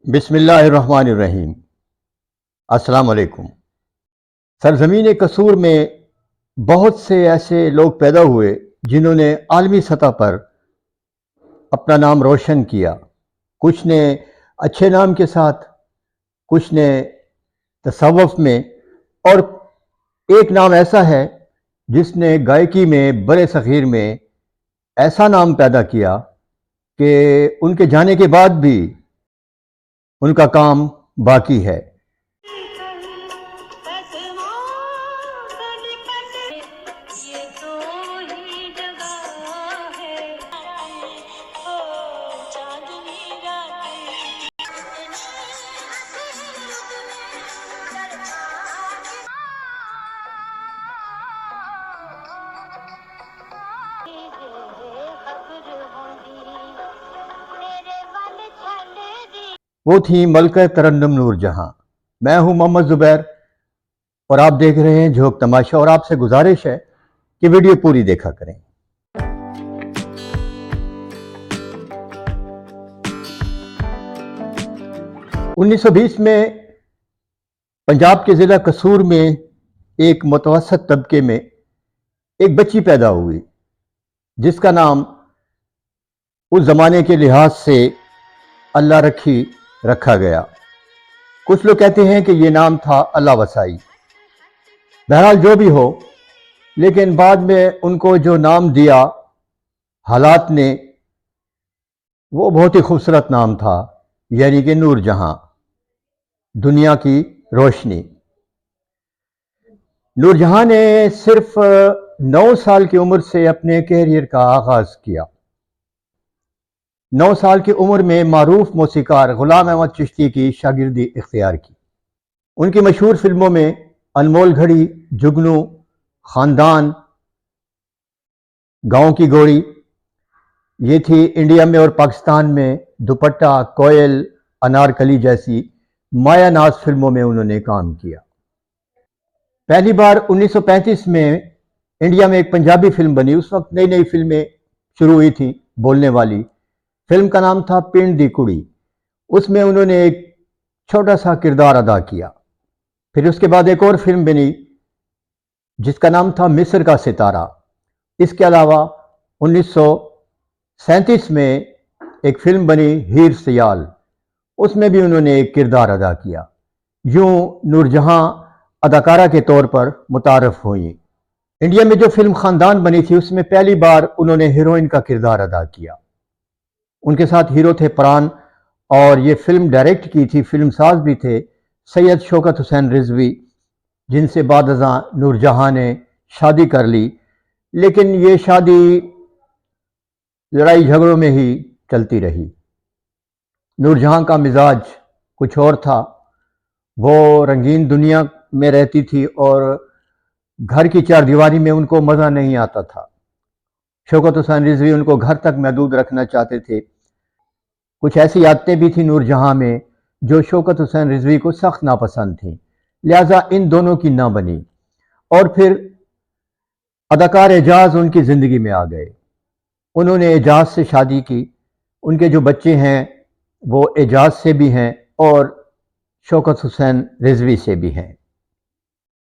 بسم اللہ الرحمن الرحیم۔ السلام علیکم۔ سرزمین قصور میں بہت سے ایسے لوگ پیدا ہوئے جنہوں نے عالمی سطح پر اپنا نام روشن کیا۔ کچھ نے اچھے نام کے ساتھ، کچھ نے تصوف میں، اور ایک نام ایسا ہے جس نے گائیکی میں برے صغیر میں ایسا نام پیدا کیا کہ ان کے جانے کے بعد بھی ان کا کام باقی ہے۔ وہ تھیں ملکہ ترنم نور جہاں۔ میں ہوں محمد زبیر اور آپ دیکھ رہے ہیں جھوک تماشا، اور آپ سے گزارش ہے کہ ویڈیو پوری دیکھا کریں۔ 1920 میں پنجاب کے ضلع قصور میں ایک متوسط طبقے میں ایک بچی پیدا ہوئی جس کا نام اس زمانے کے لحاظ سے اللہ رکھی رکھا گیا۔ کچھ لوگ کہتے ہیں کہ یہ نام تھا اللہ وسائی۔ بہرحال جو بھی ہو، لیکن بعد میں ان کو جو نام دیا حالات نے، وہ بہت ہی خوبصورت نام تھا، یعنی کہ نور جہاں، دنیا کی روشنی۔ نور جہاں نے صرف 9 سال کی عمر سے اپنے کیریئر کا آغاز کیا۔ 9 سال کی عمر میں معروف موسیقار غلام احمد چشتی کی شاگردی اختیار کی۔ ان کی مشہور فلموں میں انمول گھڑی، جگنو، خاندان، گاؤں کی گوڑی، یہ تھی۔ انڈیا میں اور پاکستان میں دوپٹہ، کوئل، انارکلی جیسی مایا ناز فلموں میں انہوں نے کام کیا۔ پہلی بار 1935 میں انڈیا میں ایک پنجابی فلم بنی۔ اس وقت نئی نئی فلمیں شروع ہوئی تھیں بولنے والی۔ فلم کا نام تھا پنڈ دی کڑی۔ اس میں انہوں نے ایک چھوٹا سا کردار ادا کیا۔ پھر اس کے بعد ایک اور فلم بنی جس کا نام تھا مصر کا ستارہ۔ اس کے علاوہ 1937 میں ایک فلم بنی ہیر سیال، اس میں بھی انہوں نے ایک کردار ادا کیا۔ یوں نور جہاں اداکارہ کے طور پر متعارف ہوئیں۔ انڈیا میں جو فلم خاندان بنی تھی اس میں پہلی بار انہوں نے ہیروئن کا کردار ادا کیا۔ ان کے ساتھ ہیرو تھے پران، اور یہ فلم ڈائریکٹ کی تھی، فلم ساز بھی تھے سید شوکت حسین رضوی، جن سے بعد ازاں نور جہاں نے شادی کر لی، لیکن یہ شادی لڑائی جھگڑوں میں ہی چلتی رہی۔ نور جہاں کا مزاج کچھ اور تھا، وہ رنگین دنیا میں رہتی تھی اور گھر کی چار دیواری میں ان کو مزہ نہیں آتا تھا۔ شوکت حسین رضوی ان کو گھر تک محدود رکھنا چاہتے تھے۔ کچھ ایسی عادتیں بھی تھیں نور جہاں میں جو شوکت حسین رضوی کو سخت ناپسند تھیں، لہٰذا ان دونوں کی نہ بنی۔ اور پھر اداکار اعجاز ان کی زندگی میں آ گئے۔ انہوں نے اعجاز سے شادی کی۔ ان کے جو بچے ہیں وہ اعجاز سے بھی ہیں اور شوکت حسین رضوی سے بھی ہیں۔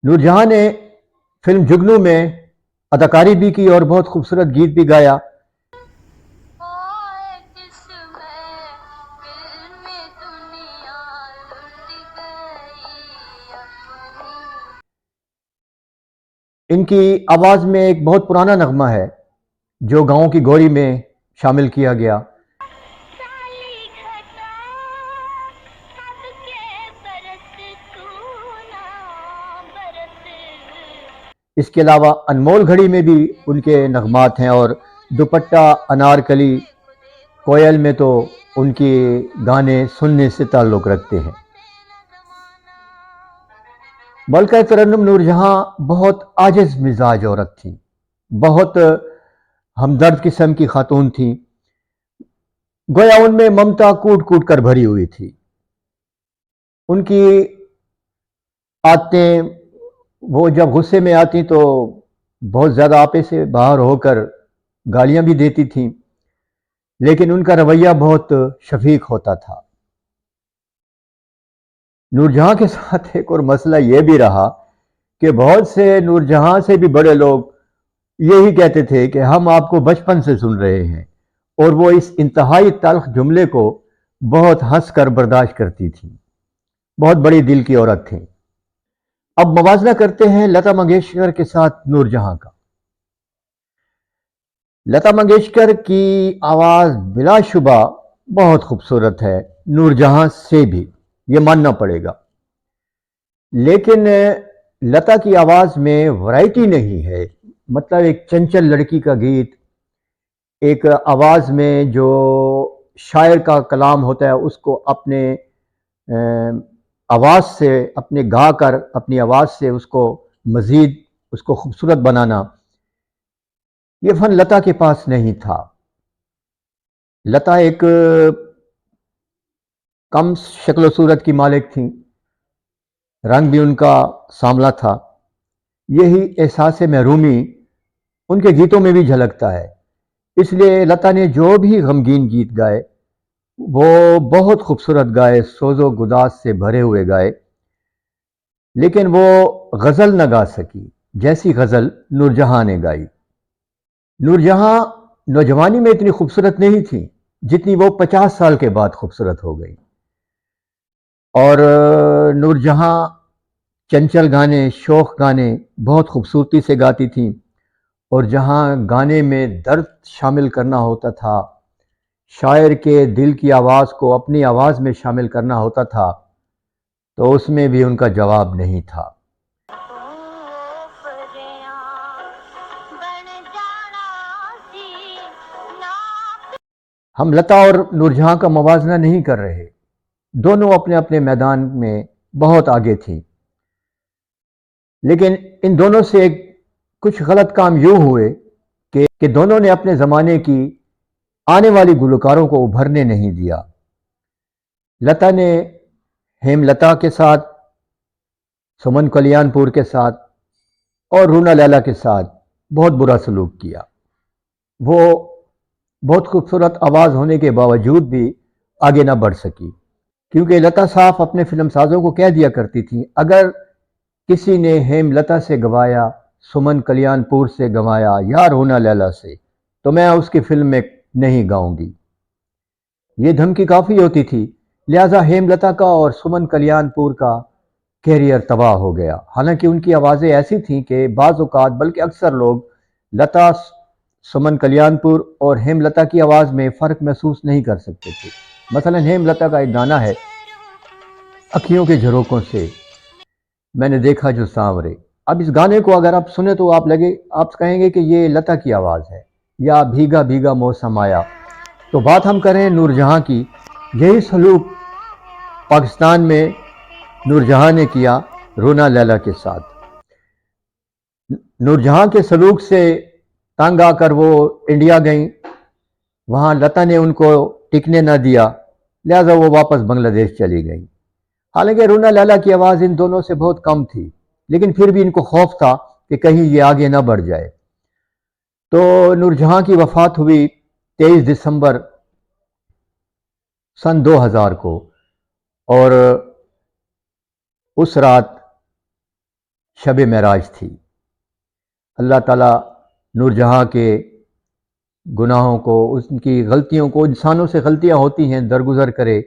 نور جہاں نے فلم جگنو میں اداکاری بھی کی اور بہت خوبصورت گیت بھی گایا۔ ان کی آواز میں ایک بہت پرانا نغمہ ہے جو گاؤں کی گوری میں شامل کیا گیا۔ اس کے علاوہ انمول گھڑی میں بھی ان کے نغمات ہیں، اور دوپٹہ، انارکلی، کوئل میں تو ان کے گانے سننے سے تعلق رکھتے ہیں۔ ملکہ ترنم نور جہاں بہت عاجز مزاج عورت تھی، بہت ہمدرد قسم کی خاتون تھیں۔ گویا ان میں ممتا کوٹ کوٹ کر بھری ہوئی تھی۔ ان کی عادتیں، وہ جب غصے میں آتی تو بہت زیادہ آپے سے باہر ہو کر گالیاں بھی دیتی تھیں، لیکن ان کا رویہ بہت شفیق ہوتا تھا۔ نور جہاں کے ساتھ ایک اور مسئلہ یہ بھی رہا کہ بہت سے نور جہاں سے بھی بڑے لوگ یہی کہتے تھے کہ ہم آپ کو بچپن سے سن رہے ہیں، اور وہ اس انتہائی تلخ جملے کو بہت ہنس کر برداشت کرتی تھیں۔ بہت بڑی دل کی عورت تھیں۔ اب موازنہ کرتے ہیں لتا منگیشکر کے ساتھ نور جہاں کا۔ لتا منگیشکر کی آواز بلا شبہ بہت خوبصورت ہے، نور جہاں سے بھی، یہ ماننا پڑے گا، لیکن لتا کی آواز میں ورائٹی نہیں ہے۔ مطلب ایک چنچل لڑکی کا گیت، ایک آواز میں جو شاعر کا کلام ہوتا ہے اس کو اپنے آواز سے، اپنے گا کر اپنی آواز سے اس کو مزید اس کو خوبصورت بنانا، یہ فن لتا کے پاس نہیں تھا۔ لتا ایک کم شکل و صورت کی مالک تھیں، رنگ بھی ان کا سانولا تھا۔ یہی احساس محرومی ان کے گیتوں میں بھی جھلکتا ہے، اس لیے لتا نے جو بھی غمگین گیت گائے وہ بہت خوبصورت گائے، سوز و گداز سے بھرے ہوئے گائے، لیکن وہ غزل نہ گا سکی جیسی غزل نور جہاں نے گائی۔ نور جہاں نوجوانی میں اتنی خوبصورت نہیں تھی جتنی وہ 50 سال کے بعد خوبصورت ہو گئی، اور نور جہاں چنچل گانے، شوخ گانے بہت خوبصورتی سے گاتی تھیں، اور جہاں گانے میں درد شامل کرنا ہوتا تھا، شاعر کے دل کی آواز کو اپنی آواز میں شامل کرنا ہوتا تھا، تو اس میں بھی ان کا جواب نہیں تھا۔ ہم لتا اور نور جہاں کا موازنہ نہیں کر رہے، دونوں اپنے اپنے میدان میں بہت آگے تھیں، لیکن ان دونوں سے کچھ غلط کام یوں ہوئے کہ دونوں نے اپنے زمانے کی آنے والی گلوکاروں کو ابھرنے نہیں دیا۔ لتا نے ہیم لتا کے ساتھ، سمن کلیان پور کے ساتھ اور رونا لیلا کے ساتھ بہت برا سلوک کیا۔ وہ بہت خوبصورت آواز ہونے کے باوجود بھی آگے نہ بڑھ سکی، کیونکہ لتا صاحب اپنے فلم سازوں کو کہہ دیا کرتی تھی، اگر کسی نے ہیم لتا سے گوایا، سمن کلیان پور سے گوایا یا رونا لیلا سے، تو میں اس کی فلم میں نہیں گاؤں گی۔ یہ دھمکی کافی ہوتی تھی، لہذا ہیم لتا کا اور سمن کلیان پور کا کیریئر تباہ ہو گیا۔ حالانکہ ان کی آوازیں ایسی تھیں کہ بعض اوقات بلکہ اکثر لوگ لتا، سمن کلیان پور اور ہیم لتا کی آواز میں فرق محسوس نہیں کر سکتے تھے۔ مثلا ہیم لتا کا ایک گانا ہے، اکھیوں کے جھروکوں سے میں نے دیکھا جو سانورے۔ اب اس گانے کو اگر آپ سنیں تو آپ کہیں گے کہ یہ لتا کی آواز ہے، یا بھیگا بھیگا موسم آیا۔ تو بات ہم کریں نور جہاں کی، یہی سلوک پاکستان میں نور جہاں نے کیا رونا لیلا کے ساتھ۔ نور جہاں کے سلوک سے تنگ آ کر وہ انڈیا گئیں، وہاں لتا نے ان کو ٹکنے نہ دیا، لہذا وہ واپس بنگلہ دیش چلی گئیں۔ حالانکہ رونا لیلا کی آواز ان دونوں سے بہت کم تھی، لیکن پھر بھی ان کو خوف تھا کہ کہیں یہ آگے نہ بڑھ جائے۔ تو نور جہاں کی وفات ہوئی 23 دسمبر سن 2000 کو، اور اس رات شب معراج تھی۔ اللہ تعالیٰ نور جہاں کے گناہوں کو، ان کی غلطیوں کو، انسانوں سے غلطیاں ہوتی ہیں، درگزر کرے،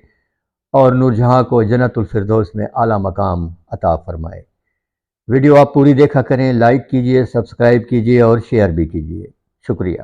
اور نور جہاں کو جنت الفردوس میں اعلیٰ مقام عطا فرمائے۔ ویڈیو آپ پوری دیکھا کریں، لائک کیجئے، سبسکرائب کیجئے اور شیئر بھی کیجئے۔ شکریہ۔